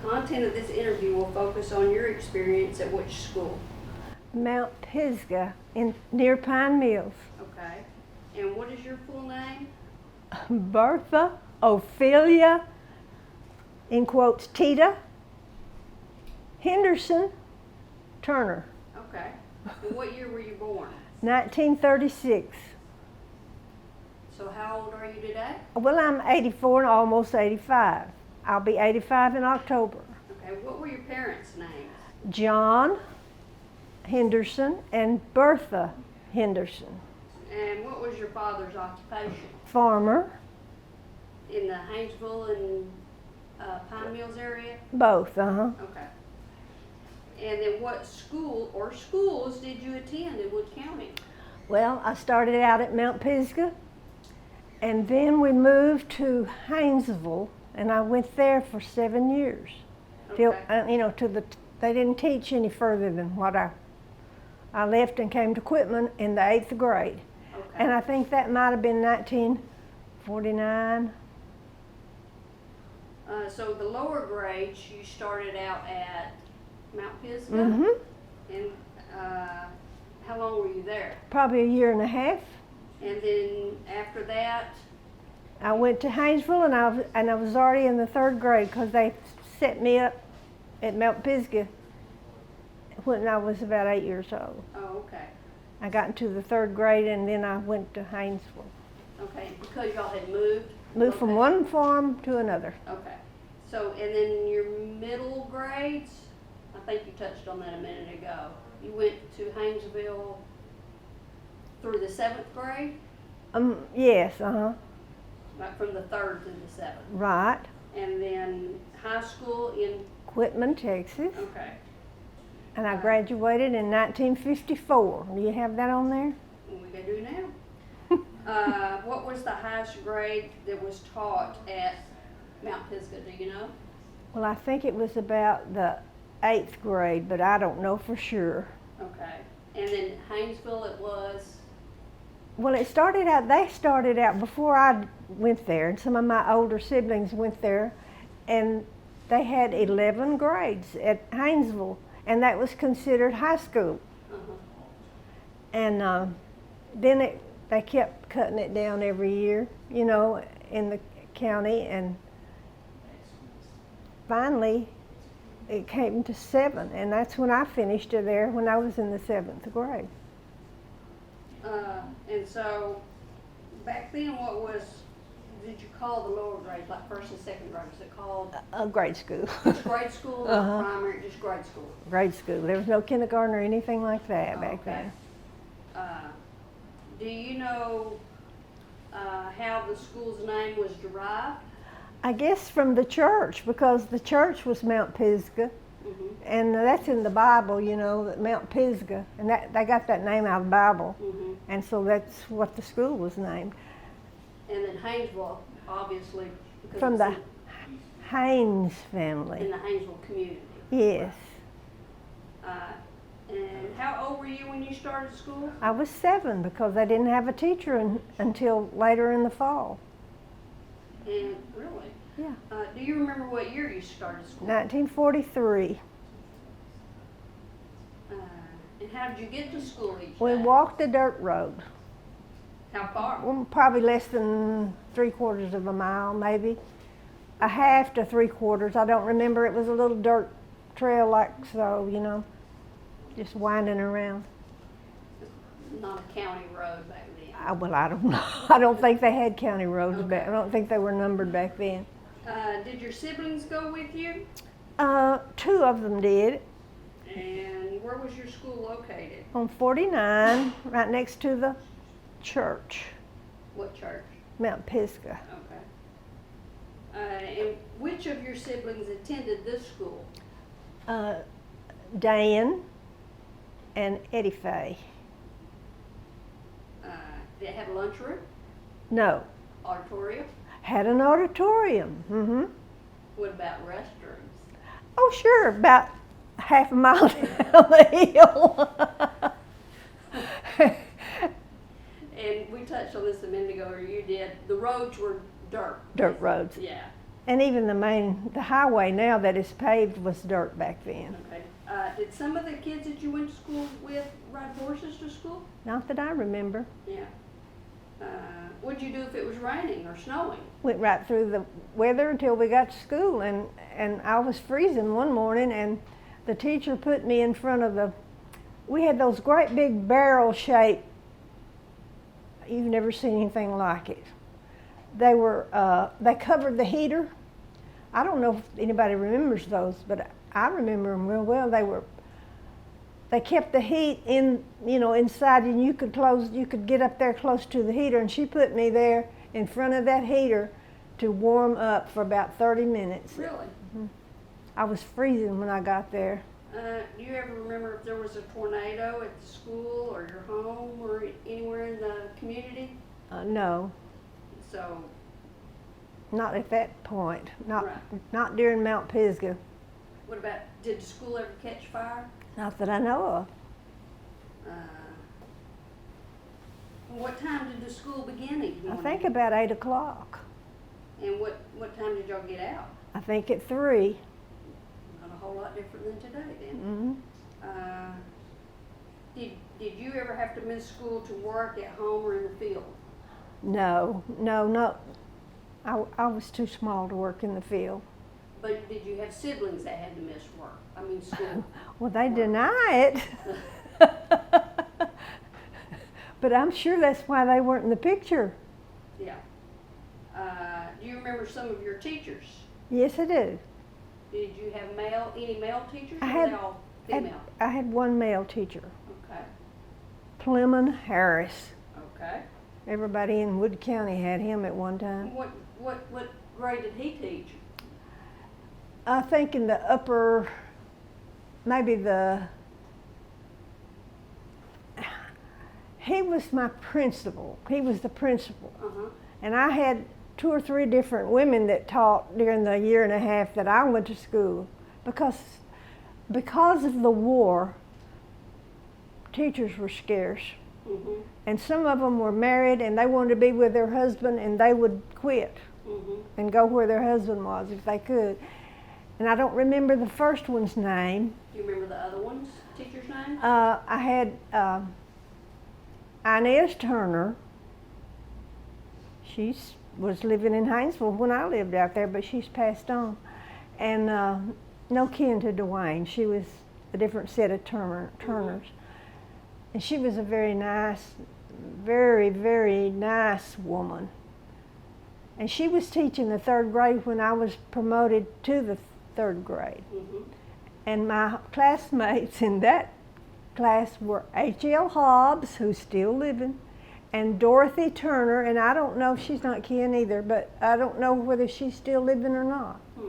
content of this interview will focus on your experience at which school? Mount Pisgah near Pine Mills. Okay. And what is your full name? Bertha Ophelia, in quotes, Tita, Henderson Turner, Okay. And what year were you born? 1936. So how old are you today? Well, I'm 84 and almost 85. I'll be 85 in October. Okay. What were your parents' names? John Henderson and Bertha Henderson. And what was your father's occupation? Farmer, In the Haynesville and Pine Mills area? both, Okay. And then what school or schools did you attend in Wood County? Well, I started out at Mount Pisgah, and then we moved to Haynesville, and I went there for 7 years. Till, Okay. they didn't teach any further than what I left and came to Quitman in the 8th grade. Okay. And I think that might have been 1949. So the lower grades, you started out at Mount Pisgah? Mm-hmm. And how long were you there? Probably a year and a half. And then after that, I went to Haynesville, and I was already in the 3rd grade because they set me up at Mount Pisgah when I was about 8 years old. oh, okay. I got into the 3rd grade, and then I went to Haynesville. Okay, because y'all had moved? Moved from Okay. one farm to another. Okay. So, and then your middle grades, I think you touched on that a minute ago. You went to Haynesville through the 7th grade? Yes, Like from the 3rd to the 7th? right. And then high school in, Quitman, Texas. okay. And I graduated in 1954. Do you have that on there? We can do now. What was the highest grade that was taught at Mount Pisgah, do you know? Well, I think it was about the 8th grade, but I don't know for sure. Okay. And then Haynesville it was, Well, they started out before I went there, and some of my older siblings went there, and they had 11 grades at Haynesville, and that was considered high school. And then they kept cutting it down every year, in the county, and finally it came to 7, and that's when I finished it there when I was in the 7th grade. and so back then did you call the lower grades, like 1st and 2nd grade, was it called Grade school. just grade school, Uh-huh. or primary, just grade school? Grade school. There was no kindergarten or anything like that Oh, back okay. then. Do you know how the school's name was derived? I guess from the church, because the church was Mount Pisgah, Mm-hmm. and that's in the Bible, that Mount Pisgah, and that they got that name out of the Bible, Mm-hmm. and so that's what the school was named. And then Haynesville, obviously, because From it's the Haynes family. in the Haynesville community. Yes. And how old were you when you started school? I was 7 because they didn't have a teacher until later in the fall. And really? Yeah. Do you remember what year you started school? 1943. And how did you get to school each We day? walked a dirt road. How far? Well, probably less than 3/4 of a mile, maybe. A half to 3/4. I don't remember. It was a little dirt trail like so, just winding around. Not a county road back then. I don't know. I don't think they had county roads back. Okay. I don't think they were numbered back then. Did your siblings go with you? 2 of them did. And where was your school located? On 49, right next to the church, What church? Mount Pisgah. Okay. And which of your siblings attended this school? Dan and Eddie Faye. Did it have a lunchroom? No, Auditorium? had an auditorium. Mm-hmm. What about restrooms? Oh, sure, about half a mile down the hill. And we touched on this a minute ago, or you did. The roads were dirt. Dirt roads. Yeah. And even the highway now that is paved was dirt back then. Okay. Did some of the kids that you went to school with ride horses to school? Not that I remember. Yeah. What'd you do if it was raining or snowing? Went right through the weather until we got to school, and I was freezing one morning, and the teacher put me in front of we had those great big barrel shaped, you've never seen anything like it. They were, they covered the heater. I don't know if anybody remembers those, but I remember them real well. They kept the heat in, inside, and you could get up there close to the heater, and she put me there in front of that heater to warm up for about 30 minutes. Really? Mm-hmm. I was freezing when I got there. Do you ever remember if there was a tornado at the school or your home or anywhere in the community? No, So, not at that point. Right. Not during Mount Pisgah. what about, did the school ever catch fire? Not that I know of. What time did the school begin each I morning? think about 8 o'clock. And what time did y'all get out? I think at 3. Not a whole lot different than today then. Mm-hmm. Did you ever have to miss school to work at home or in the field? No. I was too small to work in the field. But did you have siblings that had to miss work? I mean school. Well, they deny it. But I'm sure that's why they weren't in the picture. Yeah. Do you remember some of your teachers? Yes, I do. Did you have any male teachers I or had- were they all female? I had one male teacher, Okay. Clement Harris. Okay. Everybody in Wood County had him at one time. What grade did he teach? I think in the upper, maybe he was my principal. He was the principal. Uh-huh. And I had 2 or 3 different women that taught during the year and a half that I went to school. Because of the war, teachers were scarce. Mm-hmm. And some of them were married and they wanted to be with their husband, and they would quit Mm-hmm. and go where their husband was if they could. And I don't remember the first one's name. Do you remember the other one's teacher's name? I had Inez Turner. She was living in Haynesville when I lived out there, but she's passed on. And no kin to Dwayne. She was a different set of Turners. Mm-hmm. And she was a very nice, very, very nice woman. And she was teaching the 3rd grade when I was promoted to the 3rd grade. Mm-hmm. And my classmates in that class were H.L. Hobbs, who's still living, and Dorothy Turner, and I don't know, she's not kin either, but I don't know whether she's still living or not. Hmm.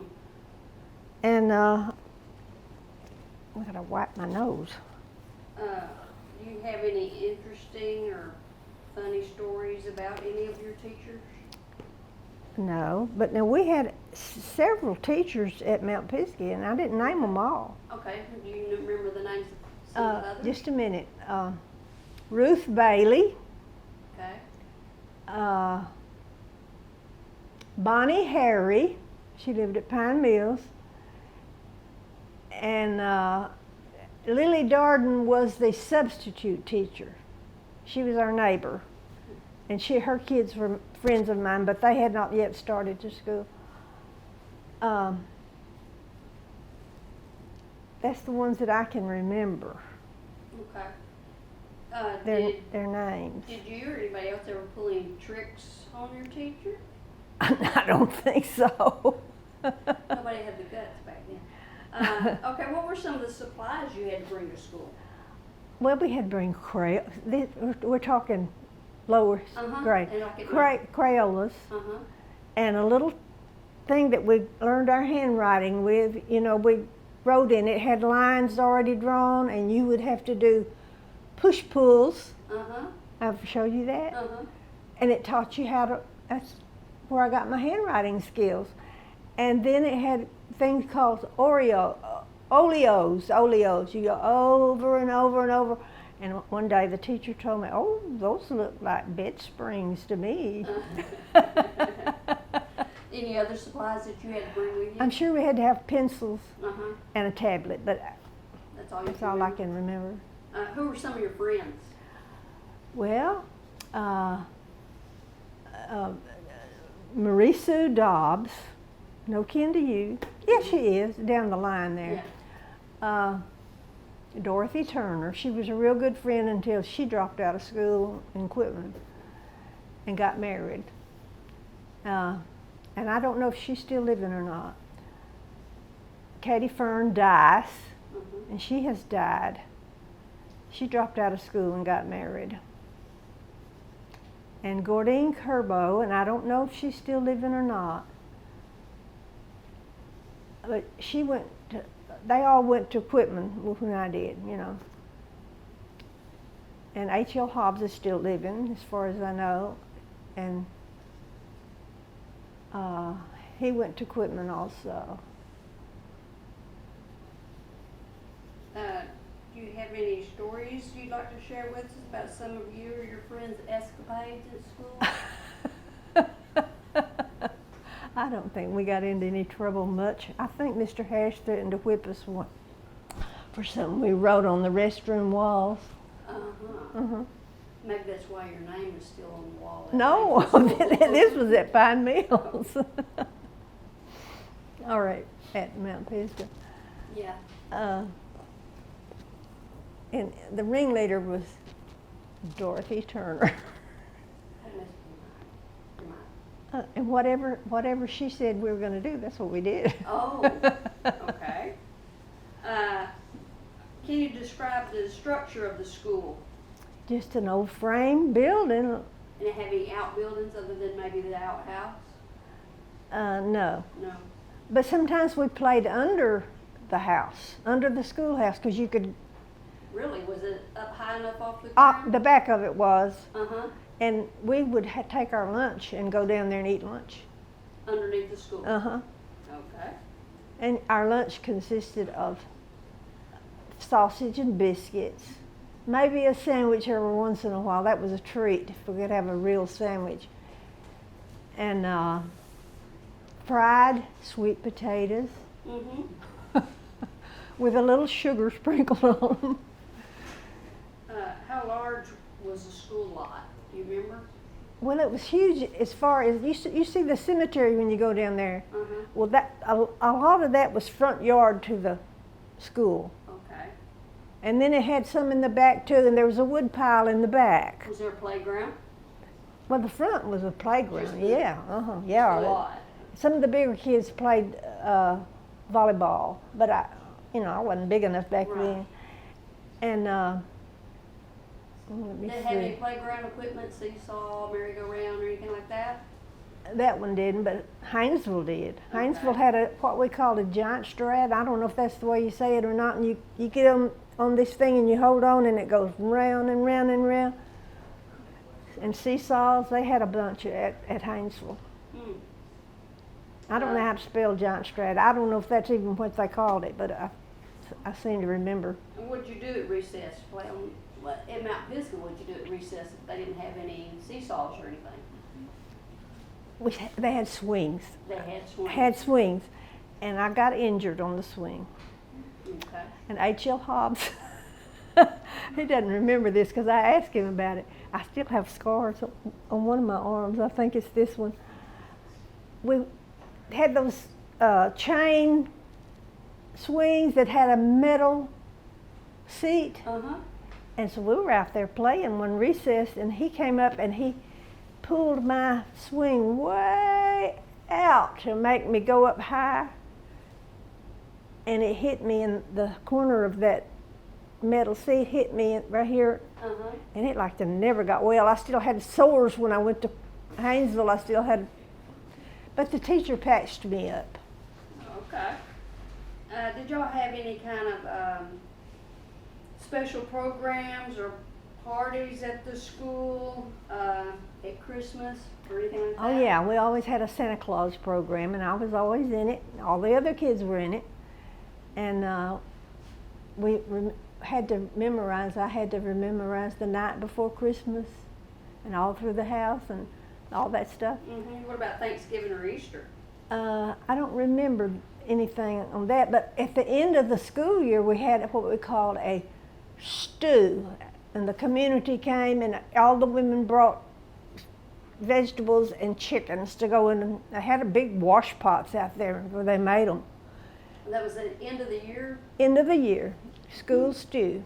And I gotta wipe my nose. Do you have any interesting or funny stories about any of your teachers? No, but now we had several teachers at Mount Pisgah, and I didn't name them all. Okay. Do you remember the names of some of the others? Just a minute. Ruth Bailey, Okay. Bonnie Harry, she lived at Pine Mills, and Lily Darden was the substitute teacher. She was our neighbor, and her kids were friends of mine, but they had not yet started to school. That's the ones that I can remember, Okay. their names. Did you or anybody else ever pull any tricks on your teacher? I don't think so. Nobody had the guts back then. Okay, what were some of the supplies you had to bring to school? Well, we had to bring we're talking lower Uh-huh. grade, And like it- Crayolas, Uh-huh. and a little thing that we learned our handwriting with. We wrote in it, had lines already drawn, and you would have to do push-pulls. Uh-huh. I've showed you that. Uh-huh. And it taught you how to, that's where I got my handwriting skills. And then it had things called oleos. You go over and over and over. And one day the teacher told me, oh, those look like bed springs to me. Any other supplies that you had to bring with you? I'm sure we had to have pencils Uh-huh. and a tablet, but That's all you that's can all I remember? can remember. Who were some of your friends? Well, Marie Sue Dobbs, no kin to you. Yes, she is, down the line there. Yeah. Dorothy Turner, she was a real good friend until she dropped out of school in Quitman and got married. And I don't know if she's still living or not. Katie Fern Dice, Mm-hmm. and she has died. She dropped out of school and got married. And Gordine Kerbo, and I don't know if she's still living or not, but she went to, they all went to Quitman when I did, you know. And H.L. Hobbs is still living, as far as I know, and he went to Quitman also. Do you have any stories you'd like to share with us about some of you or your friends' escapades at school? I don't think we got into any trouble much. I think Mr. Harris threatened to whip us one for something we wrote on the restroom walls. Uh-huh. Maybe that's why your name is still on the wall. No, this was at Pine Mills. All right, at Mount Pisgah. Yeah. And the ringleader was Dorothy Turner. That must be mine. And whatever she said we were going to do, that's what we did. Oh, okay. Can you describe the structure of the school? Just an old frame building. And it have any outbuildings other than maybe the outhouse? No. No. But sometimes we played under the house, under the schoolhouse, because you could. Really? Was it up high enough off the ground? The back of it was, Uh-huh. and we would take our lunch and go down there and eat lunch. Underneath the school? Uh-huh. Okay. And our lunch consisted of sausage and biscuits, maybe a sandwich every once in a while. That was a treat if we could have a real sandwich. And fried sweet potatoes Mm-hmm. with a little sugar sprinkled on them. How large was the school lot? Do you remember? Well, it was huge as far as, you see the cemetery when you go down there. Uh-huh. Well, a lot of that was front yard to the school. Okay. And then it had some in the back too, and there was a wood pile in the back. Was there a playground? Well, the front was a playground, Just yeah, A yeah. lot. Some of the bigger kids played volleyball, but I wasn't big enough back Right. then. And let me Did it have any see. playground equipment, seesaw, merry-go-round, or anything like that? That one didn't, but Hinesville did. Okay. Hinesville had what we called a giant strad. I don't know if that's the way you say it or not. And you get on this thing and you hold on and it goes round and round and round. And seesaws, they had a bunch at Hinesville. Hmm. I don't know how to spell giant strad. I don't know if that's even what they called it, but I seem to remember. And what'd you do at recess? Play on, at Mount Pisgah, what'd you do at recess if they didn't have any seesaws or anything? They had swings. They had swings. Had swings, and I got injured on the swing. Okay. And H.L. Hobbs, he doesn't remember this because I asked him about it. I still have scars on one of my arms. I think it's this one. We had those chain swings that had a metal seat. Uh-huh. And so we were out there playing one recess, and he came up and he pulled my swing way out to make me go up high. And it hit me in the corner of that metal seat, hit me right here. Uh-huh. And it like never got well. I still had sores when I went to Haynesville. I still had, but the teacher patched me up. Okay. Did y'all have any kind of special programs or parties at the school at Christmas or anything like that? Oh yeah, we always had a Santa Claus program, and I was always in it. All the other kids were in it, and we had to memorize. I had to memorize the night before Christmas, and all through the house and all that stuff. Mm-hmm. What about Thanksgiving or Easter? I don't remember anything on that, but at the end of the school year, we had what we called a stew, and the community came, and all the women brought vegetables and chickens to go in. And they had a big wash pots out there where they made them. And that was at the end of the year? End of the year, school stew.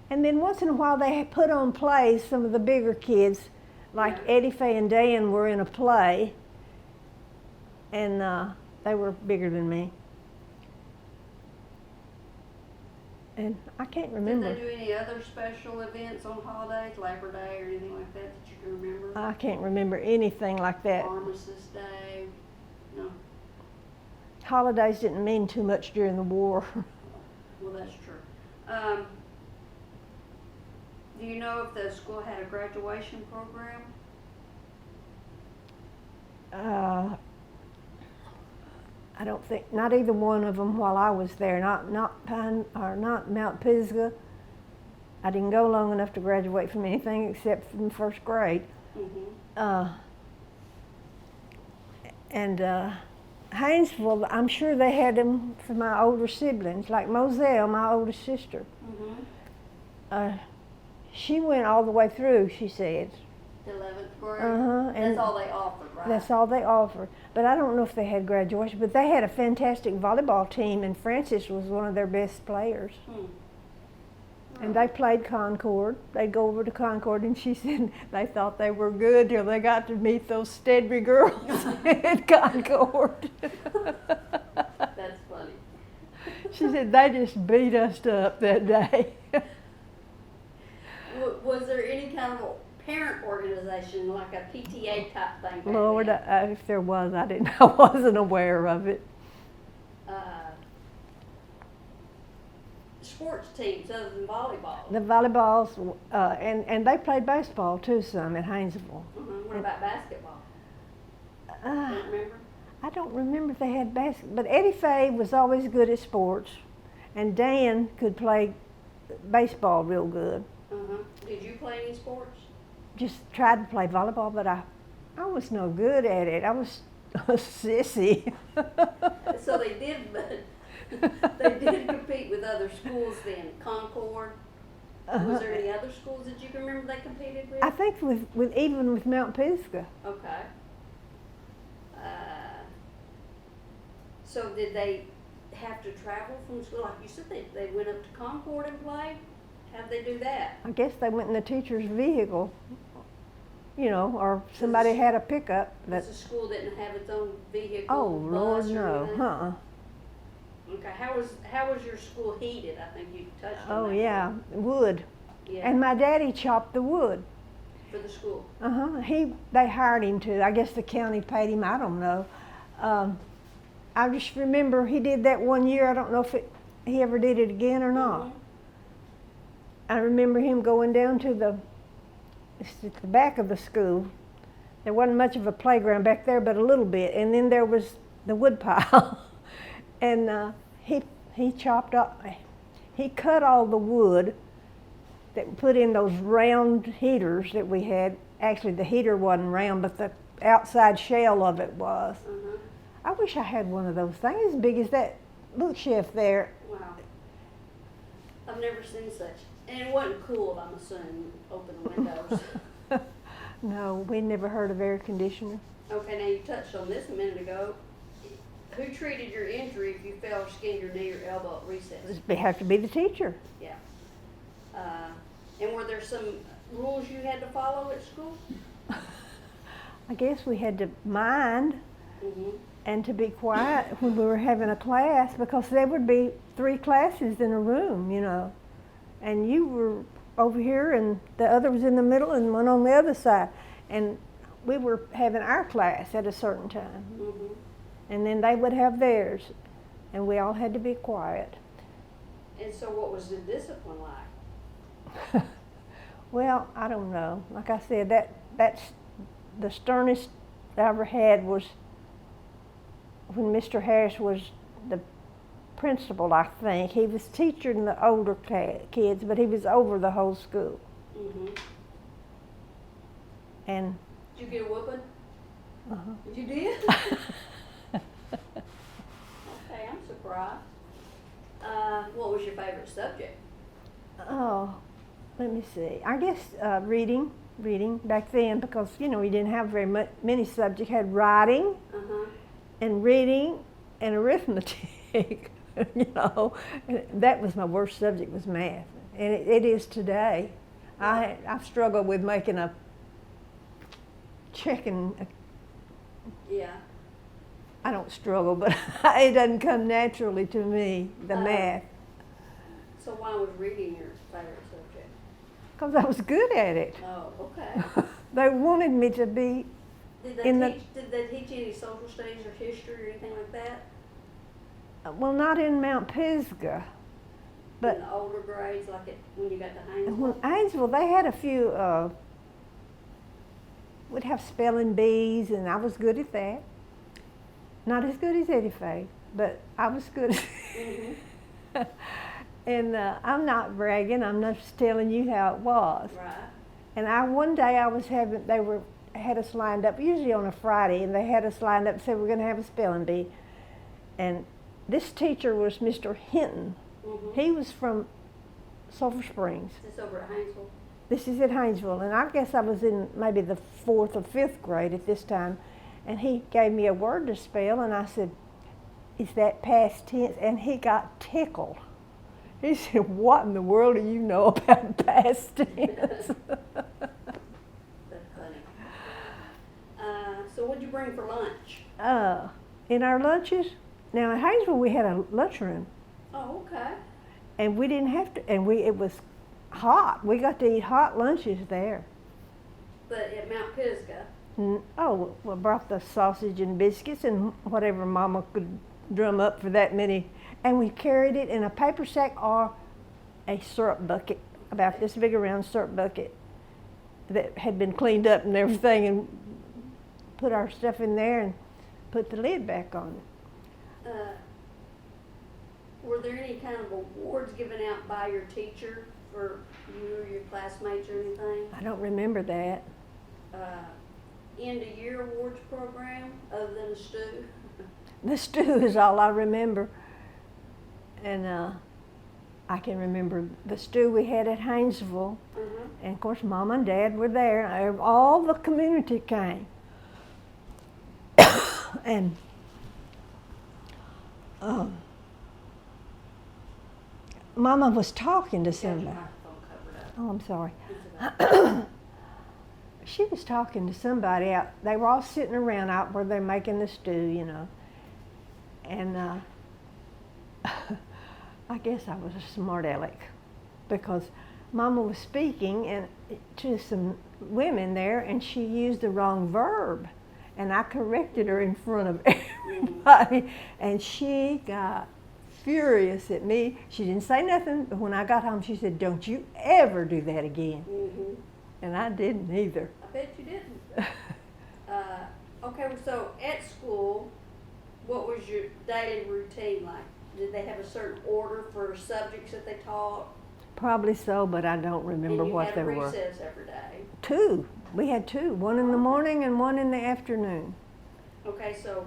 And then once in a while they put on plays. Some of the bigger kids, like Eddie, Faye, and Dan, were in a play, and they were bigger than me. And I can't remember. Did they do any other special events on holidays, Labor Day or anything like that that you can remember? I can't remember anything like that. Armistice Day? No. Holidays didn't mean too much during the war. Well, that's true. Do you know if the school had a graduation program? I don't think, not either one of them while I was there. Not Mount Pisgah. I didn't go long enough to graduate from anything except from first grade. Mm-hmm. And Haynesville, I'm sure they had them for my older siblings, like Moselle, my oldest sister. Mm-hmm. She went all the way through, she said. The 11th grade? Uh-huh. That's all they offered, right? That's all they offered. But I don't know if they had graduation, but they had a fantastic volleyball team, and Frances was one of their best players. And they played Concord. They'd go over to Concord, and she said they thought they were good till they got to meet those Stedbury girls at Concord. That's funny. She said they just beat us up that day. Was there any kind of a parent organization, like a PTA type thing? back Lord, then? if there was, I wasn't aware of it. Sports teams other than volleyball? The volleyballs, and they played baseball too some at Haynesville. What about basketball? Don't remember? I don't remember if they had basketball, but Eddie Faye was always good at sports, and Dan could play baseball real good. Did you play any sports? Just tried to play volleyball, but I was no good at it. I was a sissy. So they did compete with other schools then, Concord. Was there any other schools that you can remember they competed with? I think even with Mount Pisgah. Okay. So did they have to travel from school? Like you said, they went up to Concord and played? How'd they do that? I guess they went in the teacher's vehicle, or somebody had a pickup. The school didn't have its own vehicle? Oh, Lord, bus or no. anything? Okay, how was your school heated? I think you touched on Oh, that. yeah, wood. Yeah. And my daddy chopped the wood. For the school? They hired him to. I guess the county paid him, I don't know. I just remember he did that one year. I don't know if he ever did it again or not. I remember him going down to the back of the school. There wasn't much of a playground back there, but a little bit. And then there was the wood pile. And he chopped up, he cut all the wood that put in those round heaters that we had. Actually, the heater wasn't round, but the outside shell of it was. I wish I had one of those things as big as that bookshelf there. Wow. I've never seen such. And it wasn't cooled, I'm assuming, open the windows. No, we never heard of air conditioner. Okay, now you touched on this a minute ago. Who treated your injury if you fell or skinned your knee or elbow at recess? It have to be the teacher. Yeah. And were there some rules you had to follow at school? I guess we had to mind and to be quiet when we were having a class, because there would be 3 classes in a room, and you were over here and the other was in the middle and one on the other side, and we were having our class at a certain time, and then they would have theirs, and we all had to be quiet. And so what was the discipline like? Well, I don't know. Like I said, that's the sternest I ever had was when Mr. Harris was the principal, I think. He was teaching the older kids, but he was over the whole school. And did you get a whooping? You did? Right. What was your favorite subject? Oh, let me see. I guess reading back then, because we didn't have very many subjects. Had writing Uh-huh. and reading and arithmetic. And that was my worst subject, was math, and it is today. I've struggled with making a checking. Yeah. I don't struggle, but it doesn't come naturally to me, the math, So why was reading your favorite subject? because I was good at it. Oh, okay. They wanted me to be. Did In they teach any social studies or history or anything like that? Well, not in Mount Pisgah, but in the older grades, like when you got to when Haynesville? Ainsville, they had a few. Would have spelling bees, and I was good at that. Not as good as Eddie Faye, but I was good. Mm-hmm. And I'm not bragging. I'm just telling you how it was. Right. And one day I was having. Had us lined up, usually on a Friday, and they had us lined up and said we're going to have a spelling bee. And this teacher was Mr. Hinton. Mm-hmm. He was from Sulphur Springs. Is this over at Haynesville? This is at Haynesville, and I guess I was in maybe the 4th or 5th grade at this time. And he gave me a word to spell, and I said, "Is that past tense?" And he got tickled. He said, "What in the world do you know about past tense?" That's funny. So what'd you bring for lunch? In our lunches, now in Haynesville we had a lunchroom, Oh, okay. and we didn't have to, and it was hot. We got to eat hot lunches there. But at Mount Pisgah, Oh, we brought the sausage and biscuits and whatever Mama could drum up for that many, and we carried it in a paper sack or a syrup bucket, about this big around syrup bucket that had been cleaned up and everything, and put our stuff in there and put the lid back on it. were there any kind of awards given out by your teacher for you or your classmates or anything? I don't remember that. End of year awards program other than the stew? The stew is all I remember. And I can remember the stew we had at Haynesville. Mm-hmm. And of course, Mom and Dad were there. All the community came. And Mama was talking to somebody. Microphone covered up. Oh, I'm sorry. It's about- She was talking to somebody out. They were all sitting around out where they're making the stew, And I guess I was a smart aleck, because Mama was speaking to some women there, and she used the wrong verb, and I corrected her in front of everybody, and she got furious at me. She didn't say nothing, but when I got home, she said, "Don't you ever do that again." Mm-hmm. And I didn't either. I bet you didn't. Okay, so at school, what was your daily routine like? Did they have a certain order for subjects that they taught? Probably so, but I don't remember what they And you were. had recess every day. 2. We had 2, one in the morning and one in the afternoon. Okay, so,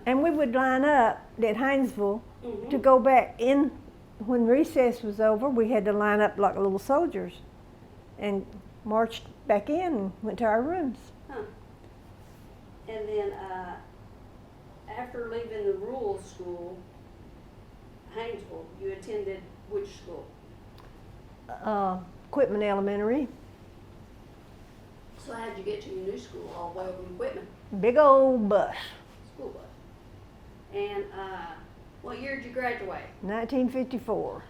And we would line up at Haynesville mhm. to go back in. When recess was over, we had to line up like little soldiers and marched back in and went to our rooms. Huh. And then, after leaving the rural school, Haynesville, you attended which school? Quitman Elementary, So how'd you get to your new school, all the way over in Whitman? big old bus, School bus. And, what year did you graduate? 1954.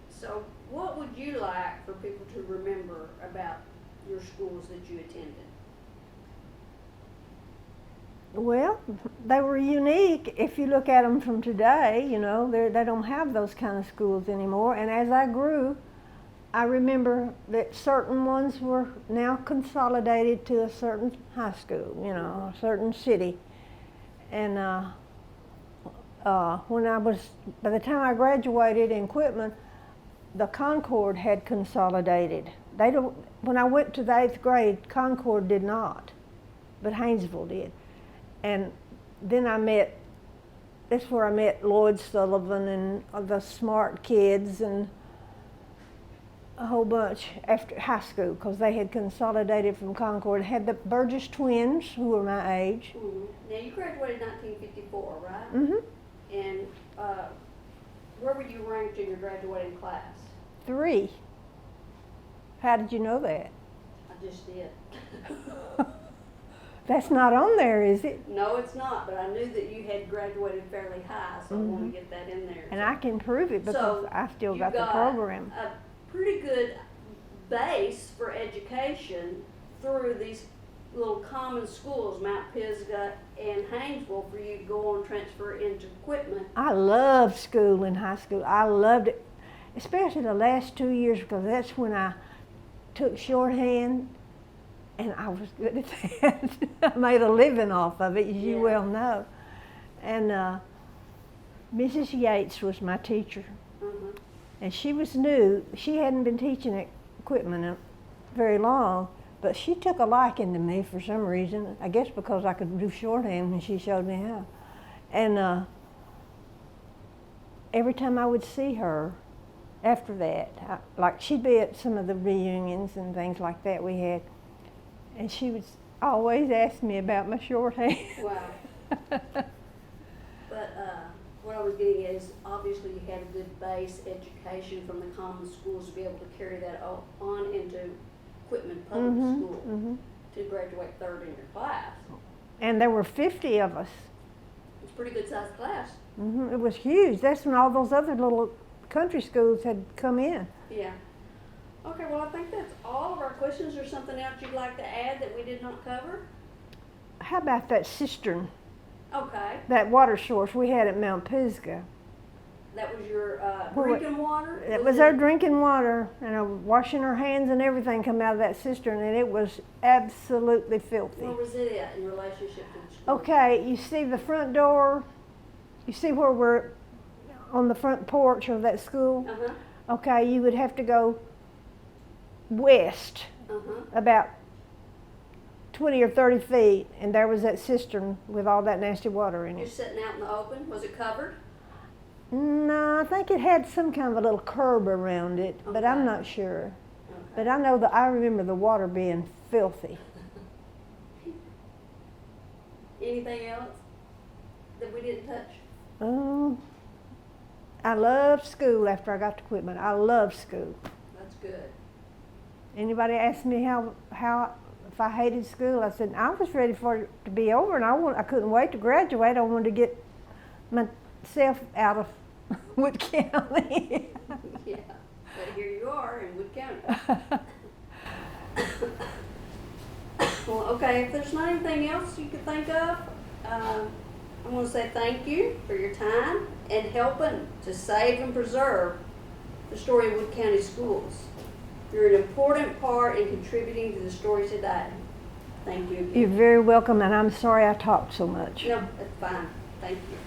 So what would you like for people to remember about your schools that you attended? Well, they were unique. If you look at them from today, they don't have those kind of schools anymore. And as I grew, I remember that certain ones were now consolidated to a certain high school, a certain city. And by the time I graduated in Quitman, the Concord had consolidated. When I went to the 8th grade, Concord did not, but Haynesville did. And then that's where I met Lloyd Sullivan and the smart kids and a whole bunch after high school, because they had consolidated from Concord. Had the Burgess twins, who were my age. Mm-hmm. Now, you graduated 1954, right? Mm-hmm. And where were you ranked in your graduating class? 3. How did you know that? I just did. That's not on there, is it? No, it's not, but I knew that you had graduated fairly high, so I want to get that in there. And I can prove it because So, I still you got the program. A pretty good base for education through these little common schools, Mount Pisgah and Haynesville, for you to go on transfer into equipment. I loved school in high school. I loved it, especially the last 2 years, because that's when I took shorthand, and I was good at that. I made a living off of it, as you well know. And Mrs. Yates was my teacher. Mm-hmm. And she was new. She hadn't been teaching equipment very long, but she took a liking to me for some reason. I guess because I could do shorthand when she showed me how. And every time I would see her after that, like she'd be at some of the reunions and things like that we had, and she would always ask me about my shorthand. Wow. But what I was getting at is, obviously you had a good base education from the common schools to be able to carry that on into Equipment Public School to graduate third in your class. And there were 50 of us. It's a pretty good sized class. It was huge. That's when all those other little country schools had come in. Yeah. Okay, well, I think that's all of our questions. Or something else you'd like to add that we did not cover? How about that cistern, Okay. that water source we had at Mount Pisgah? That was your drinking water? It was our drinking water, and washing our hands and everything come out of that cistern, and it was absolutely filthy. Where was it at in relationship to the school? Okay, you see the front door, you see where we're on the front porch of that school? Uh-huh. Okay, you would have to go west about 20 or 30 feet, and there was that cistern with all that nasty water in You're it. sitting out in the open? Was it covered? No, I think it had some kind of a little curb around it, but I'm not sure. Okay. But I know that I remember the water being filthy. Anything else that we didn't touch? I loved school after I got to equipment. I loved school. That's good. Anybody asked me how if I hated school, I said I was ready for it to be over, and I couldn't wait to graduate. I wanted to get myself out of Wood County. Yeah, but here you are in Wood County. Well, okay, if there's not anything else you could think of, I want to say thank you for your time and helping to save and preserve the story of Wood County schools. You're an important part in contributing to the story today. Thank you again. You're very welcome, and I'm sorry I talked so much. No, that's fine. Thank you.